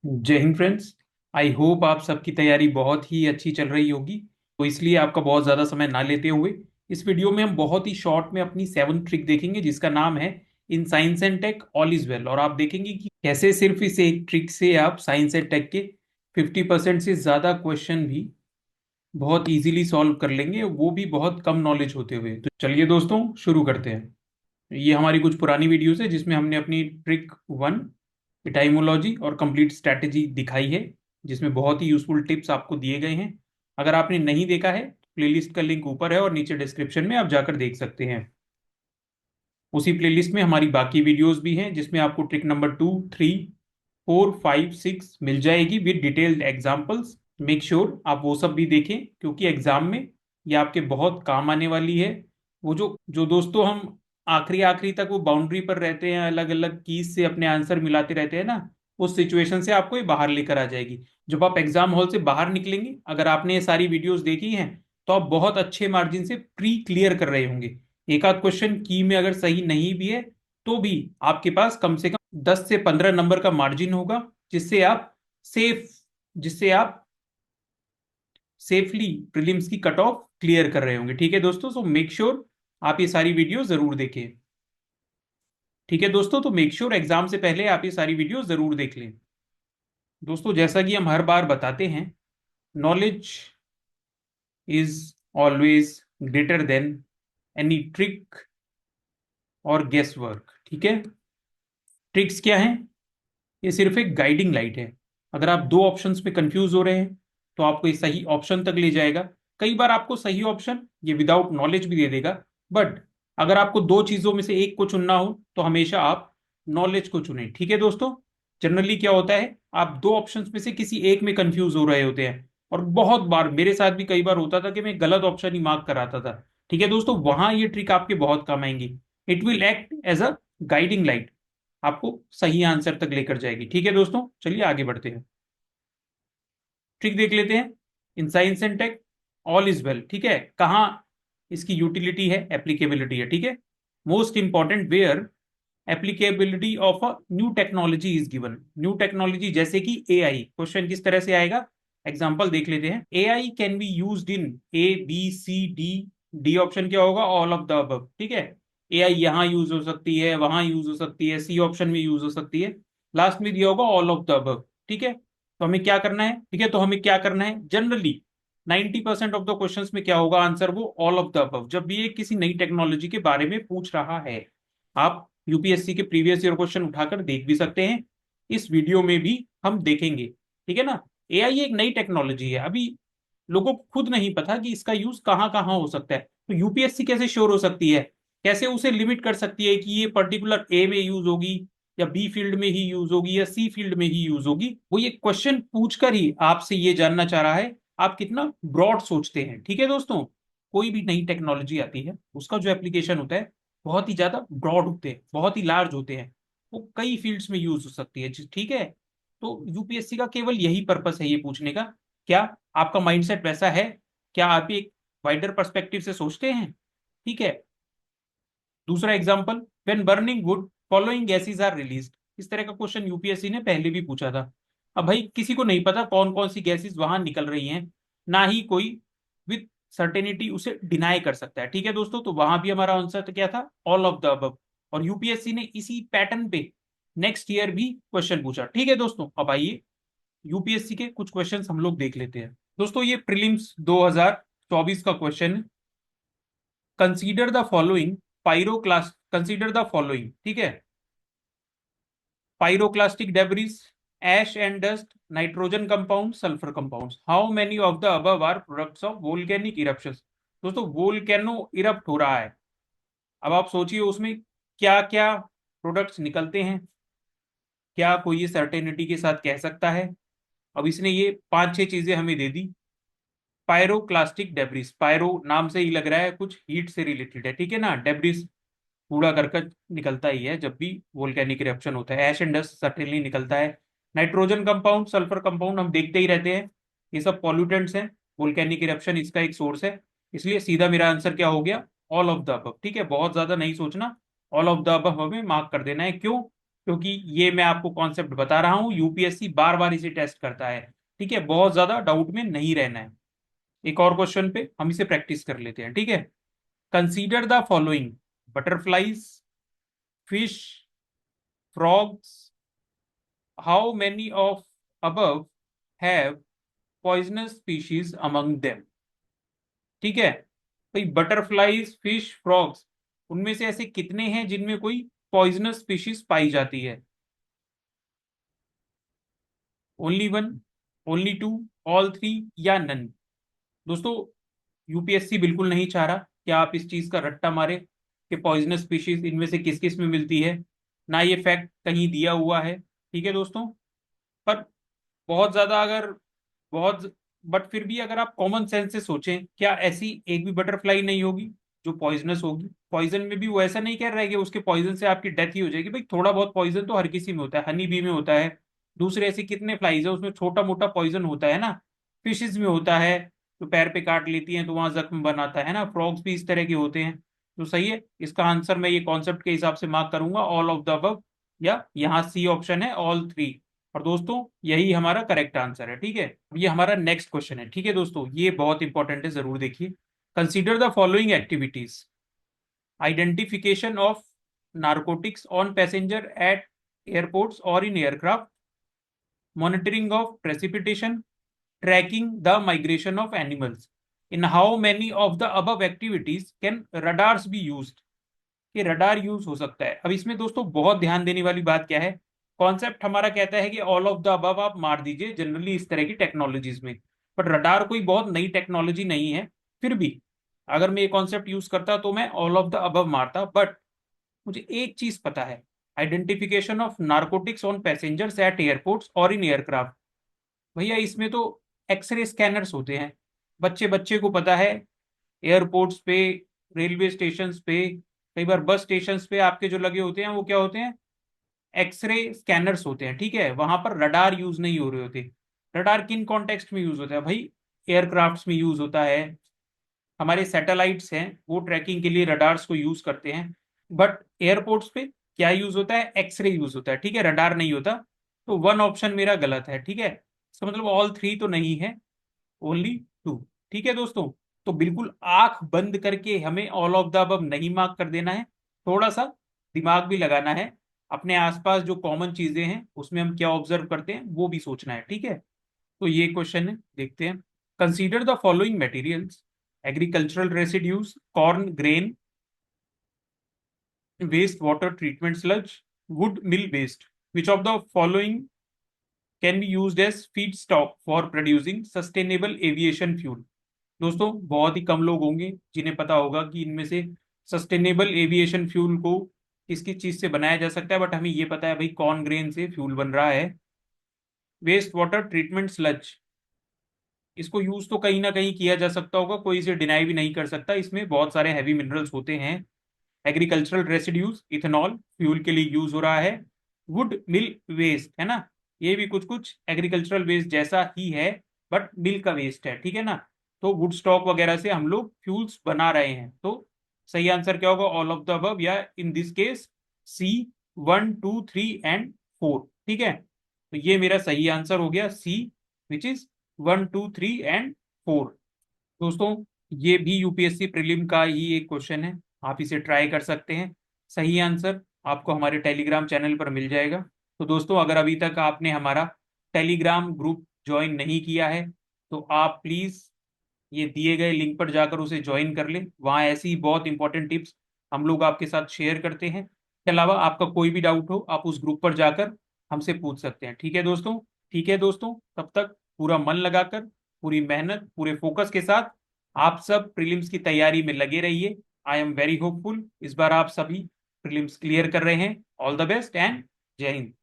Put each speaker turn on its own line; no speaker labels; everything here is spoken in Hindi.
जय हिंद फ्रेंड्स। आई होप आप सबकी तैयारी बहुत ही अच्छी चल रही होगी। तो इसलिए आपका बहुत ज़्यादा समय ना लेते हुए इस वीडियो में हम बहुत ही शॉर्ट में अपनी 7th ट्रिक देखेंगे जिसका नाम है in science and tech all is well. और आप देखेंगे कि कैसे सिर्फ इस एक ट्रिक से आप साइंस एंड टेक के 50% से ज़्यादा क्वेश्चन भी बहुत इजीली सॉल्व कर लेंगे, वो भी बहुत कम नॉलेज होते हुए। तो चलिए दोस्तों शुरू करते हैं। ये हमारी कुछ पुरानी वीडियोस है जिसमें हमने अपनी ट्रिक 1 एटाइमोलॉजी और कंप्लीट स्ट्रैटेजी दिखाई है, जिसमें बहुत ही यूजफुल टिप्स आपको दिए गए हैं। अगर आपने नहीं देखा है, प्लेलिस्ट का लिंक ऊपर है और नीचे डिस्क्रिप्शन में आप जाकर देख सकते हैं। उसी प्लेलिस्ट में हमारी बाकी वीडियोस भी हैं जिसमें आपको ट्रिक नंबर 2, 3, 4, 5, 6 मिल जाएगी with detailed examples. Make sure आप वो सब भी देखें क्योंकि एग्जाम में ये आपके बहुत काम आने वाली है। वो जो जो दोस्तों हम आखिरी आखिरी तक वो बाउंड्री पर रहते हैं, अलग अलग कीज से अपने आंसर मिलाते रहते हैं ना, उस सिचुएशन से आपको ये बाहर लेकर आ जाएगी। जब आप एग्जाम हॉल से बाहर निकलेंगे, अगर आपने ये सारी वीडियोस देखी हैं, तो आप बहुत अच्छे मार्जिन से प्री क्लियर कर रहे होंगे। एक आध क्वेश्चन की में अगर सही नहीं भी है तो भी आपके पास कम से कम 10 से 15 नंबर का मार्जिन होगा, जिससे आप सेफ जिससे आप सेफली प्रीलिम्स की कट ऑफ क्लियर कर रहे होंगे। ठीक है दोस्तों, सो मेक श्योर आप ये सारी वीडियो जरूर देखें। ठीक है दोस्तों, तो मेक श्योर एग्जाम से पहले आप ये सारी वीडियो जरूर देख लें। दोस्तों जैसा कि हम हर बार बताते हैं, knowledge is always greater than any trick और गेस वर्क। ठीक है, ट्रिक्स क्या है? ये सिर्फ एक गाइडिंग लाइट है। अगर आप दो ऑप्शंस में कंफ्यूज हो रहे हैं तो आपको ये सही ऑप्शन तक ले जाएगा। कई बार आपको सही ऑप्शन ये विदाउट नॉलेज भी दे देगा, बट अगर आपको दो चीजों में से एक को चुनना हो तो हमेशा आप नॉलेज को चुनें। ठीक है दोस्तों, जनरली क्या होता है, आप दो ऑप्शंस में से किसी एक में कंफ्यूज हो रहे होते हैं, और बहुत बार मेरे साथ भी कई बार होता था कि मैं गलत ऑप्शन ही मार्क कराता था। ठीक है दोस्तों, वहां ये ट्रिक आपके बहुत काम आएंगी। It will act as a guiding light, आपको सही आंसर तक लेकर जाएगी। ठीक है दोस्तों, चलिए आगे बढ़ते हैं, ट्रिक देख लेते हैं। In science and tech all is well, ठीक है, कहाँ इसकी यूटिलिटी है, एप्लीकेबिलिटी है। ठीक है, most important where applicability of a new technology is given. New technology जैसे कि एआई, क्वेश्चन किस तरह से आएगा, एग्जाम्पल देख लेते हैं। AI can be used in A B C D। D option क्या होगा, ऑल ऑफ द अबव। ठीक है, एआई यहाँ यूज हो सकती है, वहां यूज हो सकती है, सी ऑप्शन में यूज हो सकती है, लास्ट में दिया होगा ऑल ऑफ द अबव। ठीक है, तो हमें क्या करना है, ठीक है, तो हमें क्या करना है, जनरली 90% ऑफ द क्वेश्चंस में क्या होगा आंसर, वो ऑल ऑफ द अबव। जब भी ये किसी नई टेक्नोलॉजी के बारे में पूछ रहा है, आप यूपीएससी के प्रीवियस ईयर क्वेश्चन उठाकर देख भी सकते हैं, इस वीडियो में भी हम देखेंगे। ठीक है ना, एआई एक नई टेक्नोलॉजी है, अभी लोगों को खुद नहीं पता कि इसका यूज कहाँ कहाँ हो सकता है। तो यूपीएससी कैसे श्योर हो सकती है, कैसे उसे लिमिट कर सकती है कि ये पर्टिकुलर ए में यूज होगी, या बी फील्ड में ही यूज होगी, या सी फील्ड में ही यूज होगी? वो ये क्वेश्चन पूछकर ही आपसे ये जानना चाह रहा है आप कितना ब्रॉड सोचते हैं। ठीक है दोस्तों, कोई भी नई टेक्नोलॉजी आती है उसका जो एप्लीकेशन होता है बहुत ही ज्यादा ब्रॉड होते हैं, बहुत ही लार्ज होते हैं, वो कई फील्ड्स में यूज हो सकती है। ठीक है, तो यूपीएससी का केवल यही पर्पस है ये पूछने का, क्या आपका माइंडसेट वैसा है, क्या आप एक वाइडर पर्सपेक्टिव से सोचते हैं? ठीक है, दूसरा example, when burning wood following gases are released. इस तरह का क्वेश्चन यूपीएससी ने पहले भी पूछा था। अब भाई किसी को नहीं पता कौन कौन सी गैसेस वहां निकल रही हैं, ना ही कोई विद सर्टेनिटी उसे डिनाई कर सकता है। ठीक है दोस्तों, तो वहां भी हमारा आंसर तो क्या था, ऑल ऑफ द अबव। और यूपीएससी ने इसी पैटर्न पे नेक्स्ट ईयर भी क्वेश्चन पूछा। ठीक है दोस्तों, अब आइए यूपीएससी के कुछ क्वेश्चंस हम लोग देख लेते हैं। दोस्तों ये प्रीलिम्स 2024 का क्वेश्चन है। Consider the following pyroclas consider the following, ठीक है, pyroclastic debris, ash and dust, nitrogen compound, sulphur compounds. How many of the above are products of volcanic eruptions? दोस्तों वोल्केनो इरप्ट हो रहा है, अब आप सोचिए उसमें क्या क्या प्रोडक्ट्स निकलते हैं, क्या कोई ये सर्टेनिटी के साथ कह सकता है? अब इसने ये पांच छह चीजें हमें दे दी। पायरोक्लास्टिक डेब्रिस, पायरो नाम से ही लग रहा है कुछ हीट से रिलेटेड है। ठीक है ना, डेब्रिस कूड़ा करकट निकलता ही है जब भी वोल्केनिक इरप्शन होता है। एश एंड डस्ट सर्टेनली निकलता है। नाइट्रोजन कंपाउंड, सल्फर कंपाउंड हम देखते ही रहते हैं, ये सब पॉल्यूटेंट्स हैं, वोल्केनिक इरप्शन इसका एक सोर्स है। इसलिए सीधा मेरा आंसर क्या हो गया, ऑल ऑफ द अबव। ठीक है, बहुत ज्यादा नहीं सोचना, ऑल ऑफ द अबव हमें मार्क कर देना है। क्यों? क्योंकि ये मैं आपको कॉन्सेप्ट बता रहा हूं, यूपीएससी बार बार इसे टेस्ट करता है। ठीक है, बहुत ज्यादा डाउट में नहीं रहना है। एक और क्वेश्चन पे हम इसे प्रैक्टिस कर लेते हैं, ठीक है। Consider the following: butterflies, fish, frogs, how many of above have poisonous species among them. ठीक है, भाई बटरफ्लाइज, फिश, फ्रॉग्स, उनमें से ऐसे कितने हैं जिनमें कोई पॉइजनस स्पीशीज पाई जाती है? Only one, only two, all three, या नन? दोस्तों, यूपीएससी बिल्कुल नहीं चाह रहा कि आप इस चीज का रट्टा मारे कि पॉइजनस स्पीशीज इनमें से किस किस में मिलती है। ना ये फैक्ट कहीं दिया हुआ है, ठीक है दोस्तों। पर बहुत ज्यादा अगर बहुत बट फिर भी अगर आप कॉमन सेंस से सोचें, क्या ऐसी एक भी बटरफ्लाई नहीं होगी जो पॉइजनस होगी? पॉइजन में भी वो ऐसा नहीं कह रहा है कि उसके पॉइजन से आपकी डेथ ही हो जाएगी। भाई थोड़ा बहुत पॉइजन तो हर किसी में होता है, हनी बी में होता है, दूसरे ऐसे कितने फ्लाइज है उसमें छोटा मोटा पॉइजन होता है ना। फिशेज में होता है, तो पैर पे काट लेती हैं तो वहां जख्म बनाता है ना। फ्रॉग्स भी इस तरह के होते हैं। तो सही है, इसका आंसर मैं ये कॉन्सेप्ट के हिसाब से मार्क करूंगा, ऑल ऑफ द अबव, या यहाँ सी ऑप्शन है, ऑल थ्री। और दोस्तों, यही हमारा करेक्ट आंसर है, ठीक है। अब ये हमारा नेक्स्ट क्वेश्चन है, ठीक है दोस्तों, ये बहुत इंपॉर्टेंट है, जरूर देखिए। Consider the following activities: identification of narcotics on passenger at airports और in aircraft, monitoring of precipitation, tracking the migration of animals. In how many of the above activities can radars be used? कि रडार यूज हो सकता है। अब इसमें दोस्तों बहुत ध्यान देने वाली बात क्या है, कॉन्सेप्ट हमारा कहता है कि ऑल ऑफ द अबव आप मार दीजिए जनरली इस तरह की टेक्नोलॉजीज में। बट रडार कोई बहुत नई टेक्नोलॉजी नहीं है। फिर भी अगर मैं ये कॉन्सेप्ट यूज करता तो मैं ऑल ऑफ द अबव मारता। बट मुझे एक चीज पता है, identification of narcotics on passengers eight airports और इन एयरक्राफ्ट, भैया इसमें तो एक्सरे स्कैनर्स होते हैं। बच्चे बच्चे को पता है, एयरपोर्ट्स पे, रेलवे स्टेशन पे, कई बार बस स्टेशन पे आपके जो लगे होते हैं वो क्या होते हैं? एक्सरे स्कैनर्स होते हैं, ठीक है। वहां पर रडार यूज नहीं हो रहे होते। रडार किन कॉन्टेक्स्ट में यूज होता है भाई? एयरक्राफ्ट्स में यूज होता है। हमारे सैटेलाइट्स हैं वो ट्रैकिंग के लिए रडार्स को यूज करते हैं। बट एयरपोर्ट्स पे क्या यूज होता है? एक्सरे यूज होता है, ठीक है, रडार नहीं होता। तो वन ऑप्शन मेरा गलत है, ठीक है। इसका मतलब ऑल थ्री तो नहीं है, ओनली टू। ठीक है दोस्तों, तो बिल्कुल आंख बंद करके हमें ऑल ऑफ द अबव नहीं मार्क कर देना है। थोड़ा सा दिमाग भी लगाना है, अपने आसपास जो कॉमन चीजें हैं उसमें हम क्या ऑब्जर्व करते हैं वो भी सोचना है, ठीक है। तो ये क्वेश्चन है, देखते हैं। Consider the following materials: agricultural residues, corn grain, waste water treatment sludge, wood mill waste. Which of the following can be used as feedstock for producing sustainable aviation fuel? दोस्तों, बहुत ही कम लोग होंगे जिन्हें पता होगा कि इनमें से सस्टेनेबल एविएशन फ्यूल को किस किस चीज से बनाया जा सकता है। बट हमें ये पता है भाई कॉर्न ग्रेन से फ्यूल बन रहा है। वेस्ट वाटर ट्रीटमेंट स्लज, इसको यूज तो कहीं ना कहीं किया जा सकता होगा, कोई इसे डिनाई भी नहीं कर सकता, इसमें बहुत सारे हैवी मिनरल्स होते हैं। एग्रीकल्चरल रेसिड्यूज, इथेनॉल फ्यूल के लिए यूज हो रहा है। वुड मिल वेस्ट है ना, ये भी कुछ कुछ एग्रीकल्चरल वेस्ट जैसा ही है, बट मिल का वेस्ट है, ठीक है ना। तो वुड स्टॉक वगैरह से हम लोग फ्यूल्स बना रहे हैं। तो सही आंसर क्या होगा? ऑल ऑफ द अबव, या in this case C, one two three and four, ठीक है। तो ये मेरा सही आंसर हो गया, C, which is one two three and four. दोस्तों, ये भी यूपीएससी प्रीलिम का ही एक क्वेश्चन है, आप इसे ट्राई कर सकते हैं। सही आंसर आपको हमारे टेलीग्राम चैनल पर मिल जाएगा। तो दोस्तों, अगर अभी तक आपने हमारा टेलीग्राम ग्रुप ज्वाइन नहीं किया है तो आप प्लीज ये दिए गए लिंक पर जाकर उसे ज्वाइन कर लें। वहाँ ऐसी ही बहुत इंपॉर्टेंट टिप्स हम लोग आपके साथ शेयर करते हैं। इसके अलावा आपका कोई भी डाउट हो आप उस ग्रुप पर जाकर हमसे पूछ सकते हैं, ठीक है दोस्तों। ठीक है दोस्तों, तब तक पूरा मन लगाकर, पूरी मेहनत, पूरे फोकस के साथ आप सब प्रीलिम्स की तैयारी में लगे रहिए। आई एम वेरी होपफुल इस बार आप सभी प्रीलिम्स क्लियर कर रहे हैं। ऑल द बेस्ट एंड जय हिंद।